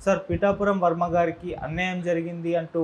Sir Pithapuram Varma గారికి అన్యాయం జరిగింది అంటూ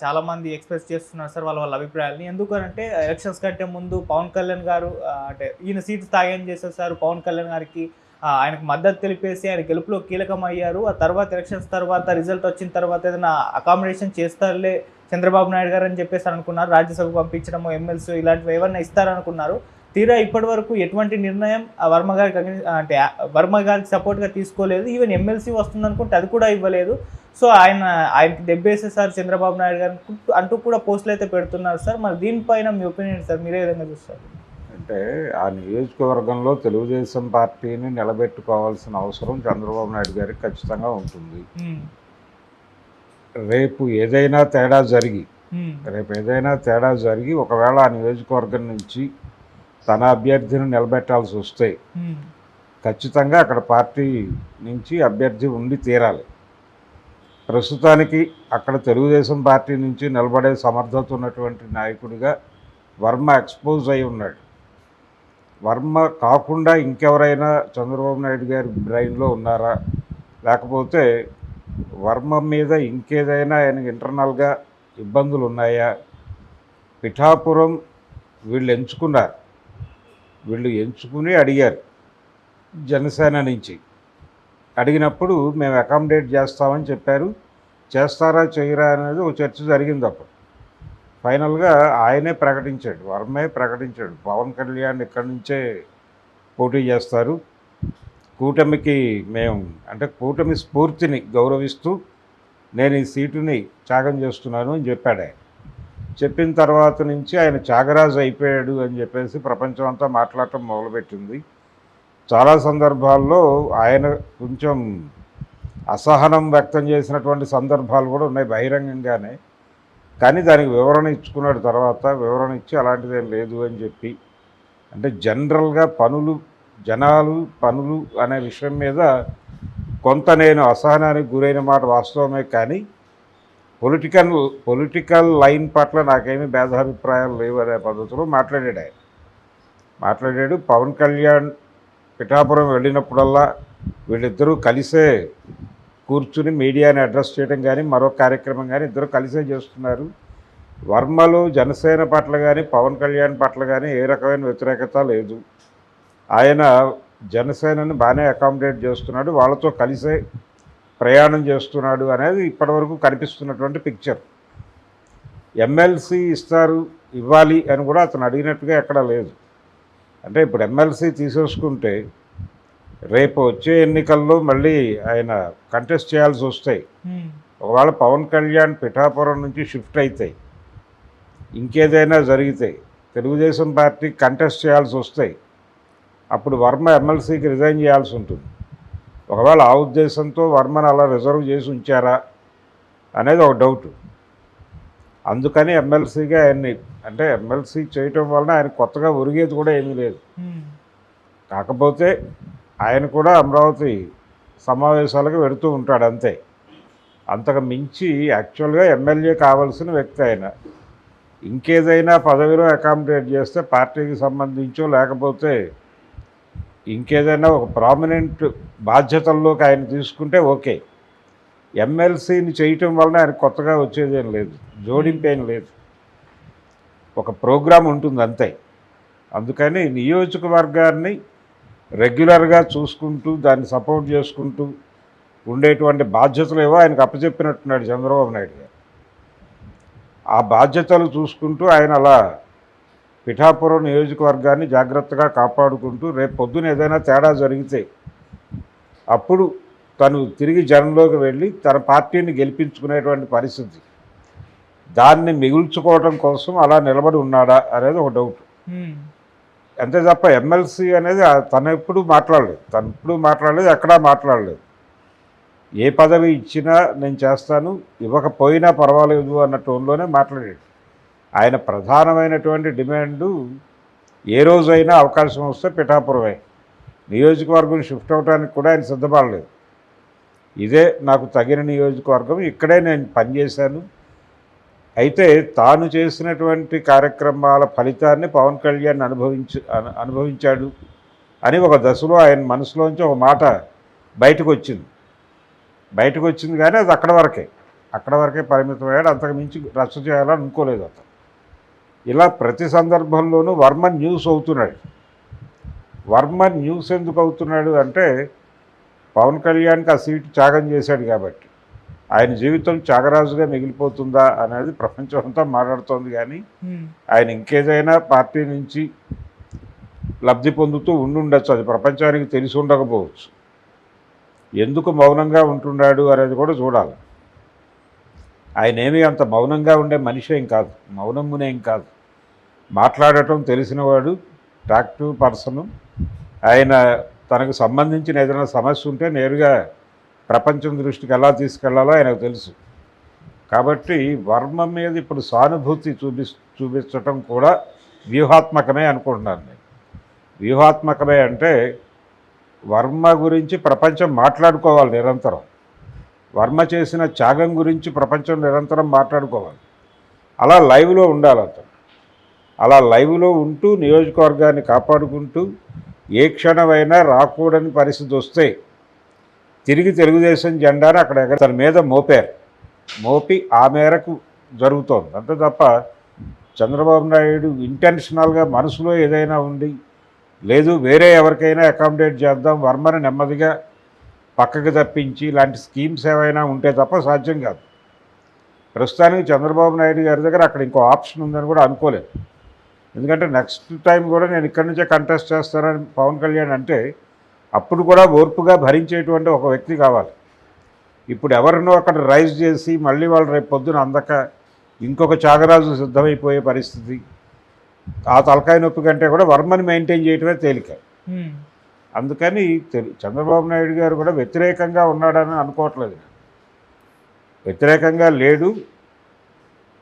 చాలామంది ఎక్స్‌ప్రెస్ చేస్తున్నారు సార్ వాళ్ళ అభిప్రాయాల్ని. ఎందుకనంటే ఎలక్షన్స్ కంటే ముందు పవన్ కళ్యాణ్ గారు అంటే ఈయన సీటు త్యాగం చేసేసారు. పవన్ కళ్యాణ్ గారికి ఆయనకు మద్దతు తెలిపేసి ఆయన గెలుపులో కీలకమయ్యారు. ఆ తర్వాత ఎలక్షన్స్ తర్వాత రిజల్ట్ వచ్చిన తర్వాత ఏదైనా అకామిడేషన్ చేస్తారులే చంద్రబాబు నాయుడు గారు అని చెప్పేసి అనుకున్నారు. రాజ్యసభకు పంపించడము, ఎమ్మెల్సీ ఇలాంటివి ఏవన్నా ఇస్తారనుకున్నారు. తీరా ఇప్పటివరకు ఎటువంటి నిర్ణయం వర్మ గారికి అంటే వర్మ గారికి సపోర్ట్‌గా తీసుకోలేదు. ఈవెన్ ఎమ్మెల్సీ వస్తుందనుకుంటే అది కూడా ఇవ్వలేదు. సో ఆయనకి దెబ్బేసేసారు చంద్రబాబు నాయుడు గారు అంటూ కూడా పోస్టులు అయితే పెడుతున్నారు సార్. మరి దీనిపైన మీ ఒపీనియన్ సార్, మీరే విధంగా చూస్తారు? అంటే ఆ నియోజకవర్గంలో తెలుగుదేశం పార్టీని నిలబెట్టుకోవాల్సిన అవసరం చంద్రబాబు నాయుడు గారికి ఖచ్చితంగా ఉంటుంది. రేపు ఏదైనా తేడా జరిగి ఒకవేళ ఆ నియోజకవర్గం నుంచి తన అభ్యర్థిని నిలబెట్టాల్సి వస్తే ఖచ్చితంగా అక్కడ పార్టీ నుంచి అభ్యర్థి ఉండి తీరాలి. ప్రస్తుతానికి అక్కడ తెలుగుదేశం పార్టీ నుంచి నిలబడే సమర్థత ఉన్నటువంటి నాయకుడిగా వర్మ ఎక్స్పోజ్ అయి ఉన్నాడు. వర్మ కాకుండా ఇంకెవరైనా చంద్రబాబు నాయుడు గారి బ్రెయిన్లో ఉన్నారా, లేకపోతే వర్మ మీద ఇంకేదైనా ఆయనకి ఇంటర్నల్గా ఇబ్బందులు ఉన్నాయా? పిఠాపురం వీళ్ళు ఎంచుకుని అడిగారు జనసేన నుంచి. అడిగినప్పుడు మేము అకామిడేట్ చేస్తామని చెప్పారు. చేస్తారా చేయరా అనేది ఒక చర్చ జరిగింది. అప్పుడు ఫైనల్గా వర్మే ప్రకటించాడు పవన్ కళ్యాణ్ ఇక్కడి నుంచే పోటీ చేస్తారు, కూటమికి కూటమి స్ఫూర్తిని గౌరవిస్తూ నేను ఈ సీటుని త్యాగం చేస్తున్నాను అని చెప్పాడు. చెప్పిన తర్వాత నుంచి ఆయన త్యాగరాజు అయిపోయాడు అని చెప్పేసి ప్రపంచం అంతా మాట్లాడటం మొదలుపెట్టింది. చాలా సందర్భాల్లో ఆయన కొంచెం అసహనం వ్యక్తం చేసినటువంటి సందర్భాలు కూడా ఉన్నాయి బహిరంగంగానే. కానీ దానికి వివరణ ఇచ్చుకున్నాడు. తర్వాత వివరణ ఇచ్చి అలాంటిదేం లేదు అని చెప్పి, అంటే జనరల్గా పనులు అనే విషయం మీద కొంత నేను అసహనానికి గురైన మాట వాస్తవమే. కానీ పొలిటికల్ లైన్ పట్ల నాకేమీ భేదాభిప్రాయాలు లేవు అనే పద్ధతిలో మాట్లాడాడు. పవన్ కళ్యాణ్ పిఠాపురం వెళ్ళినప్పుడల్లా వీళ్ళిద్దరూ కలిసే కూర్చుని మీడియాని అడ్రస్ చేయడం కానీ మరో కార్యక్రమం కానీ ఇద్దరు కలిసే చేస్తున్నారు. వర్మలో జనసేన పట్ల కానీ పవన్ కళ్యాణ్ పట్ల కానీ ఏ రకమైన వ్యతిరేకత లేదు. ఆయన జనసేనని బాగానే అకామిడేట్ చేస్తున్నాడు, వాళ్ళతో కలిసే ప్రయాణం చేస్తున్నాడు అనేది ఇప్పటివరకు కనిపిస్తున్నటువంటి పిక్చర్. ఎమ్మెల్సీ ఇవ్వాలి అని కూడా అతను అడిగినట్టుగా ఎక్కడా లేదు. అంటే ఇప్పుడు ఎమ్మెల్సీ తీసేసుకుంటే రేపు వచ్చే ఎన్నికల్లో మళ్ళీ ఆయన కంటెస్ట్ చేయాల్సి వస్తాయి. ఒకవేళ పవన్ కళ్యాణ్ పిఠాపురం నుంచి షిఫ్ట్ అయితే, ఇంకేదైనా జరిగితే తెలుగుదేశం పార్టీ కంటెస్ట్ చేయాల్సి వస్తాయి. అప్పుడు వర్మ ఎమ్మెల్సీకి రిజైన్ చేయాల్సి ఉంటుంది. ఒకవేళ ఆ ఉద్దేశంతో వర్మను అలా రిజర్వ్ చేసి ఉంచారా అనేది ఒక డౌట్. అందుకని ఎమ్మెల్సీగా ఎమ్మెల్సీ చేయటం వలన ఆయన కొత్తగా ఒరిగేది కూడా ఏమీ లేదు. కాకపోతే ఆయన కూడా అమరావతి సమావేశాలకు వెళుతూ ఉంటాడు అంతే. అంతకు మించి యాక్చువల్గా ఎమ్మెల్యే కావాల్సిన వ్యక్తి ఆయన. ఇంకేదైనా పదవిలో అకామిడేట్ చేస్తే పార్టీకి సంబంధించో లేకపోతే ఇంకేదైనా ఒక ప్రామినెంట్ బాధ్యతల్లోకి ఆయన తీసుకుంటే ఓకే. ఎమ్మెల్సీని చేయటం వలన ఆయన కొత్తగా వచ్చేదేం లేదు, జోడింపేం లేదు. ఒక ప్రోగ్రాం ఉంటుంది అంతే. అందుకని నియోజకవర్గాన్ని రెగ్యులర్గా చూసుకుంటూ దాన్ని సపోర్ట్ చేసుకుంటూ ఉండేటువంటి బాధ్యతలు ఏవో ఆయనకు అప్పచెప్పినట్టున్నాడు చంద్రబాబు నాయుడు గారు. ఆ బాధ్యతలు చూసుకుంటూ ఆయన అలా పిఠాపురం నియోజకవర్గాన్ని జాగ్రత్తగా కాపాడుకుంటూ రేపు పొద్దున ఏదైనా తేడా జరిగితే అప్పుడు తను తిరిగి జనంలోకి వెళ్ళి తన పార్టీని గెలిపించుకునేటువంటి పరిస్థితి, దాన్ని మిగుల్చుకోవడం కోసం అలా నిలబడి ఉన్నాడా అనేది ఒక డౌట్. అంతే తప్ప ఎమ్మెల్సీ అనేది తను ఎప్పుడు మాట్లాడలేదు, ఎక్కడా మాట్లాడలేదు. ఏ పదవి ఇచ్చినా నేను చేస్తాను, ఇవ్వకపోయినా పర్వాలేదు అన్న టోన్లోనే మాట్లాడాడు. ఆయన ప్రధానమైనటువంటి డిమాండు ఏ రోజైనా అవకాశం వస్తే పిఠాపురమే, నియోజకవర్గం షిఫ్ట్ అవడానికి కూడా ఆయన సిద్ధపడలేదు. ఇదే నాకు తగిన నియోజకవర్గం, ఇక్కడే నేను పనిచేశాను, అయితే తాను చేసినటువంటి కార్యక్రమాల ఫలితాన్ని పవన్ కళ్యాణ్ అనుభవించాడు అని ఒక దశలో ఆయన మనసులోంచి ఒక మాట బయటకు వచ్చింది. బయటకు వచ్చింది కానీ అది అక్కడ వరకే పరిమితమయ్యాడు. అంతకు మించి రచ్చ చేయాలని అనుకోలేదు అతను. ఇలా ప్రతి సందర్భంలోనూ వర్మ న్యూస్ అవుతున్నాడు. వర్మ న్యూస్ ఎందుకు అవుతున్నాడు అంటే పవన్ కళ్యాణ్కి ఆ సీటు త్యాగం చేశాడు కాబట్టి ఆయన జీవితం త్యాగరాజుగా మిగిలిపోతుందా అనేది ప్రపంచం అంతా మాట్లాడుతోంది. కానీ ఆయన ఇంకేదైనా పార్టీ నుంచి లబ్ధి పొందుతూ ఉండుండొచ్చు, అది ప్రపంచానికి తెలిసి ఉండకపోవచ్చు. ఎందుకు మౌనంగా ఉంటున్నాడు అనేది కూడా చూడాలి. ఆయన ఏమీ అంత మౌనంగా ఉండే మనిషి ఏం కాదు, మౌనమునేం కాదు, మాట్లాడటం తెలిసినవాడు, టాక్టివ్ పర్సను. ఆయన తనకు సంబంధించిన ఏదైనా సమస్య ఉంటే నేరుగా ప్రపంచం దృష్టికి ఎలా తీసుకెళ్లాలో ఆయనకు తెలుసు. కాబట్టి వర్మ మీద ఇప్పుడు సానుభూతి చూపించటం కూడా వ్యూహాత్మకమే అనుకుంటున్నాను నేను. వ్యూహాత్మకమే అంటే వర్మ గురించి ప్రపంచం మాట్లాడుకోవాలి నిరంతరం. వర్మ చేసిన త్యాగం గురించి ప్రపంచం నిరంతరం మాట్లాడుకోవాలి. అలా లైవ్లో ఉండాలి అతను. అలా లైవ్లో ఉంటూ నియోజకవర్గాన్ని కాపాడుకుంటూ ఏ క్షణమైనా రాకూడని పరిస్థితి వస్తే తిరిగి తెలుగుదేశం జెండాను అక్కడ తన మీద మోపి ఆ మేరకు జరుగుతోంది. అంతే తప్ప చంద్రబాబు నాయుడు ఇంటెన్షనల్గా మనసులో ఏదైనా ఉండి లేదు వేరే ఎవరికైనా అకామిడేట్ చేద్దాం వర్మని నెమ్మదిగా పక్కకు తప్పించి ఇలాంటి స్కీమ్స్ ఏమైనా ఉంటే తప్ప సాధ్యం కాదు. ప్రస్తుతానికి చంద్రబాబు నాయుడు గారి దగ్గర అక్కడ ఇంకో ఆప్షన్ ఉందని కూడా అనుకోలేదు. ఎందుకంటే నెక్స్ట్ టైం కూడా నేను ఇక్కడి నుంచే కంటెస్ట్ చేస్తానని పవన్ కళ్యాణ్ అంటే అప్పుడు కూడా ఓర్పుగా భరించేటువంటి ఒక వ్యక్తి కావాలి. ఇప్పుడు ఎవరినో అక్కడ రైజ్ చేసి మళ్ళీ వాళ్ళు రేపు పొద్దున అందక ఇంకొక త్యాగరాజు సిద్ధమైపోయే పరిస్థితి, ఆ తలకాయ నొప్పి కంటే కూడా వర్మని మెయింటైన్ చేయటమే తేలిక. అందుకని చంద్రబాబు నాయుడు గారు కూడా వ్యతిరేకంగా ఉన్నాడని అనుకోవట్లేదు. వ్యతిరేకంగా లేడు,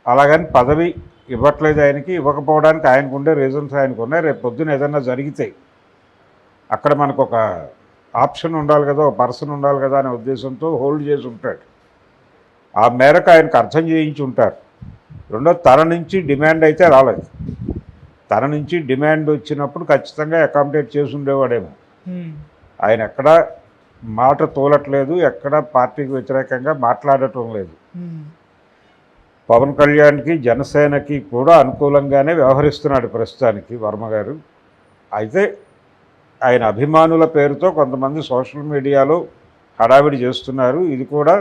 అలాగని పదవి ఇవ్వట్లేదు ఆయనకి. ఇవ్వకపోవడానికి ఆయనకు ఉండే రీజన్స్ ఆయనకు ఉన్నాయి. రేపు పొద్దున ఏదన్నా జరిగితే అక్కడ మనకు ఒక ఆప్షన్ ఉండాలి కదా, ఒక పర్సన్ ఉండాలి కదా అనే ఉద్దేశంతో హోల్డ్ చేసి ఉంటాడు. ఆ మేరకు ఆయనకు అర్థం చేయించి ఉంటారు. రెండో తన నుంచి డిమాండ్ అయితే రాలేదు. తన నుంచి డిమాండ్ వచ్చినప్పుడు ఖచ్చితంగా అకామిడేట్ చేసి ఉండేవాడేమో. ఆయన ఎక్కడా మాట తోలట్లేదు, ఎక్కడా పార్టీకి వ్యతిరేకంగా మాట్లాడటం లేదు. పవన్ కళ్యాణ్కి జనసేనకి కూడా అనుకూలంగానే వ్యవహరిస్తున్నాడు ప్రస్తుతానికి వర్మ గారు. అయితే ఆయన అభిమానుల పేరుతో కొంతమంది సోషల్ మీడియాలో హడావిడి చేస్తున్నారు. ఇది కూడా